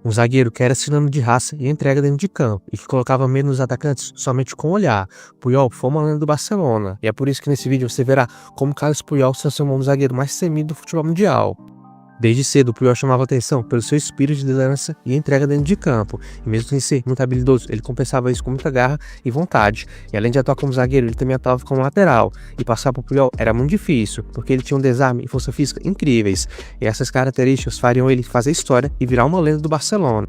Um zagueiro que era sinônimo de raça e entrega dentro de campo, e que colocava medo nos atacantes somente com o olhar. Puyol foi uma lenda do Barcelona, e é por isso que nesse vídeo você verá como Carlos Puyol se transformou no zagueiro mais temido do futebol mundial. Desde cedo, Puyol chamava atenção pelo seu espírito de liderança e entrega dentro de campo, e mesmo sem ser muito habilidoso, ele compensava isso com muita garra e vontade. E além de atuar como zagueiro, ele também atuava como lateral, e passar por Puyol era muito difícil, porque ele tinha um desarme e força física incríveis, e essas características fariam ele fazer história e virar uma lenda do Barcelona.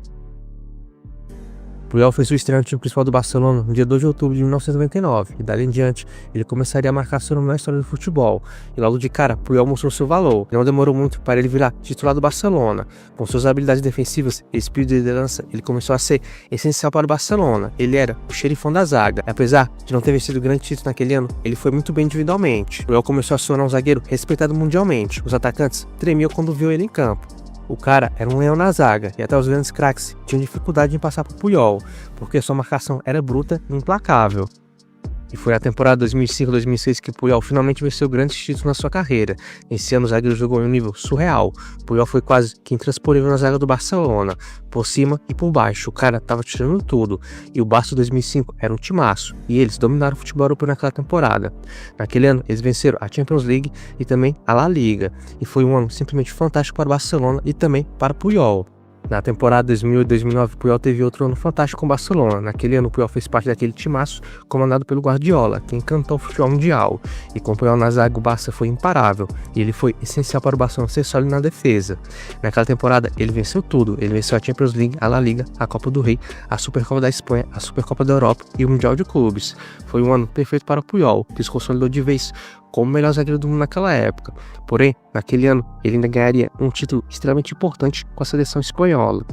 Puyol fez sua estreia no time principal do Barcelona no dia 2 de outubro de 1999, e dali em diante ele começaria a marcar seu nome na história do futebol. E logo de cara, Puyol mostrou seu valor, e não demorou muito para ele virar titular do Barcelona. Com suas habilidades defensivas e espírito de liderança, ele começou a ser essencial para o Barcelona. Ele era o xerifão da zaga. E apesar de não ter vencido grande título naquele ano, ele foi muito bem individualmente. Puyol começou a se tornar um zagueiro respeitado mundialmente. Os atacantes tremiam quando viam ele em campo. O cara era um leão na zaga, e até os grandes craques tinham dificuldade em passar por Puyol, porque sua marcação era bruta e implacável. E foi na temporada 2005-2006 que Puyol finalmente venceu grandes títulos na sua carreira. Esse ano o zagueiro jogou em um nível surreal. Puyol foi quase que intransponível na zaga do Barcelona, por cima e por baixo. O cara tava tirando tudo. E o Barça 2005 era um timaço, e eles dominaram o futebol europeu naquela temporada. Naquele ano eles venceram a Champions League e também a La Liga. E foi um ano simplesmente fantástico para o Barcelona e também para Puyol. Na temporada 2008-2009, Puyol teve outro ano fantástico com o Barcelona. Naquele ano, Puyol fez parte daquele timaço comandado pelo Guardiola, que encantou o futebol mundial. E com Puyol na zaga, o Barça foi imparável, e ele foi essencial para o Barcelona ser sólido na defesa. Naquela temporada, ele venceu tudo. Ele venceu a Champions League, a La Liga, a Copa do Rei, a Supercopa da Espanha, a Supercopa da Europa e o Mundial de Clubes. Foi um ano perfeito para o Puyol, que se consolidou de vez como o melhor zagueiro do mundo naquela época. Porém, naquele ano, ele ainda ganharia um título extremamente importante com a seleção espanhola.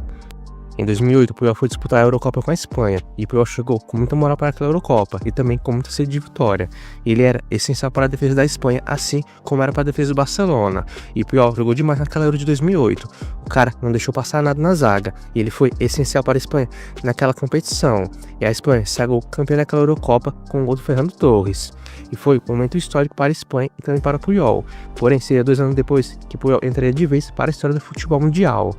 Em 2008, Puyol foi disputar a Eurocopa com a Espanha, e Puyol chegou com muita moral para aquela Eurocopa, e também com muita sede de vitória. Ele era essencial para a defesa da Espanha, assim como era para a defesa do Barcelona, e Puyol jogou demais naquela Euro de 2008. O cara não deixou passar nada na zaga, e ele foi essencial para a Espanha naquela competição, e a Espanha sagrou campeã daquela Eurocopa com o gol do Fernando Torres. E foi um momento histórico para a Espanha e também para Puyol, porém seria 2 anos depois que Puyol entraria de vez para a história do futebol mundial.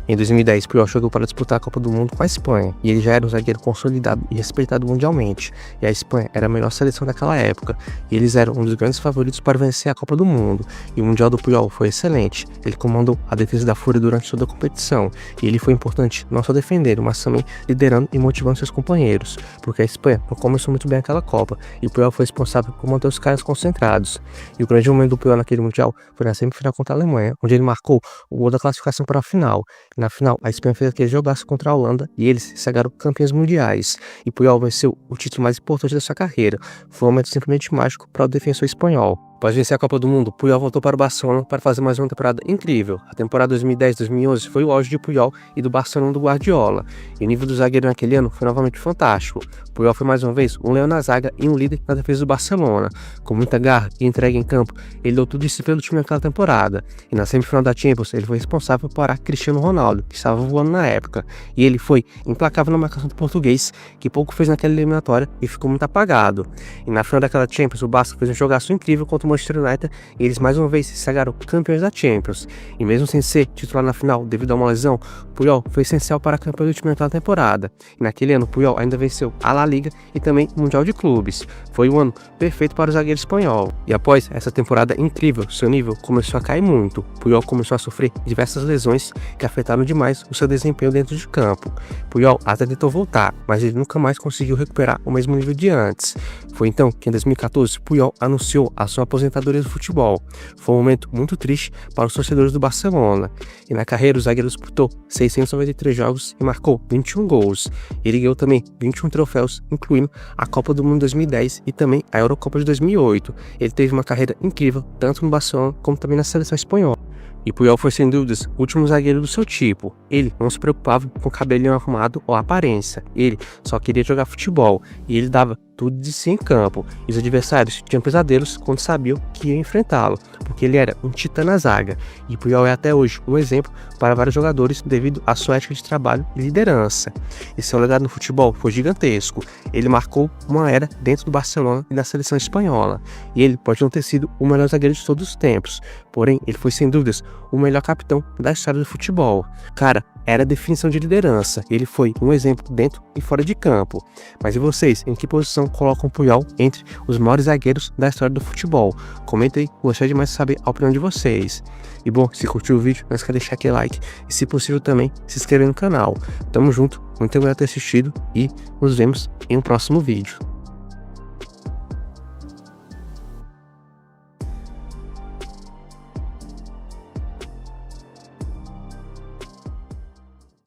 Em 2010, Puyol chegou para disputar a Copa do Mundo com a Espanha, e ele já era um zagueiro consolidado e respeitado mundialmente, e a Espanha era a melhor seleção daquela época, e eles eram um dos grandes favoritos para vencer a Copa do Mundo, e o Mundial do Puyol foi excelente. Ele comandou a defesa da Fúria durante toda a competição, e ele foi importante não só defendendo, mas também liderando e motivando seus companheiros, porque a Espanha não começou muito bem aquela Copa, e o Puyol foi responsável por manter os caras concentrados. E o grande momento do Puyol naquele Mundial foi na semifinal contra a Alemanha, onde ele marcou o gol da classificação para a final. Na final, a Espanha fez aquele jogaço contra a Holanda e eles se sagraram campeões mundiais. E Puyol venceu o título mais importante da sua carreira. Foi um momento simplesmente mágico para o defensor espanhol. Após vencer a Copa do Mundo, Puyol voltou para o Barcelona para fazer mais uma temporada incrível. A temporada 2010-2011 foi o auge de Puyol e do Barcelona do Guardiola. E o nível do zagueiro naquele ano foi novamente fantástico. Puyol foi mais uma vez um leão na zaga e um líder na defesa do Barcelona. Com muita garra e entrega em campo, ele deu tudo de si pelo time naquela temporada. E na semifinal da Champions, ele foi responsável por parar Cristiano Ronaldo, que estava voando na época. E ele foi implacável na marcação do português, que pouco fez naquela eliminatória e ficou muito apagado. E na final daquela Champions, o Barça fez um jogaço incrível contra o Manchester United, e eles mais uma vez se sagraram campeões da Champions. E mesmo sem ser titular na final devido a uma lesão, Puyol foi essencial para a campanha do time naquela temporada. E naquele ano, Puyol ainda venceu a La Liga e também o Mundial de Clubes. Foi um ano perfeito para o zagueiro espanhol. E após essa temporada incrível, seu nível começou a cair muito. Puyol começou a sofrer diversas lesões que afetaram demais o seu desempenho dentro de campo. Puyol até tentou voltar, mas ele nunca mais conseguiu recuperar o mesmo nível de antes. Foi então que em 2014, Puyol anunciou a sua aposentadoria do futebol. Foi um momento muito triste para os torcedores do Barcelona. E na carreira, o zagueiro disputou 693 jogos e marcou 21 gols. Ele ganhou também 21 troféus, incluindo a Copa do Mundo 2010 e também a Eurocopa de 2008. Ele teve uma carreira incrível, tanto no Barcelona como também na seleção espanhola. E Puyol foi sem dúvidas o último zagueiro do seu tipo. Ele não se preocupava com o cabelinho arrumado ou a aparência. Ele só queria jogar futebol e ele dava tudo de si em campo. E os adversários tinham pesadelos quando sabiam que iam enfrentá-lo, porque ele era um titã na zaga. E Puyol é até hoje um exemplo para vários jogadores devido à sua ética de trabalho e liderança. E seu legado no futebol foi gigantesco. Ele marcou uma era dentro do Barcelona e da seleção espanhola. E ele pode não ter sido o melhor zagueiro de todos os tempos, porém ele foi sem dúvidas o melhor capitão da história do futebol. Cara, era a definição de liderança. Ele foi um exemplo dentro e fora de campo. Mas e vocês, em que posição colocam o Puyol entre os maiores zagueiros da história do futebol? Comenta aí, gostaria demais de saber a opinião de vocês. E bom, se curtiu o vídeo, não esqueça de deixar aquele like e, se possível, também se inscrever no canal. Tamo junto, muito obrigado por ter assistido e nos vemos em um próximo vídeo.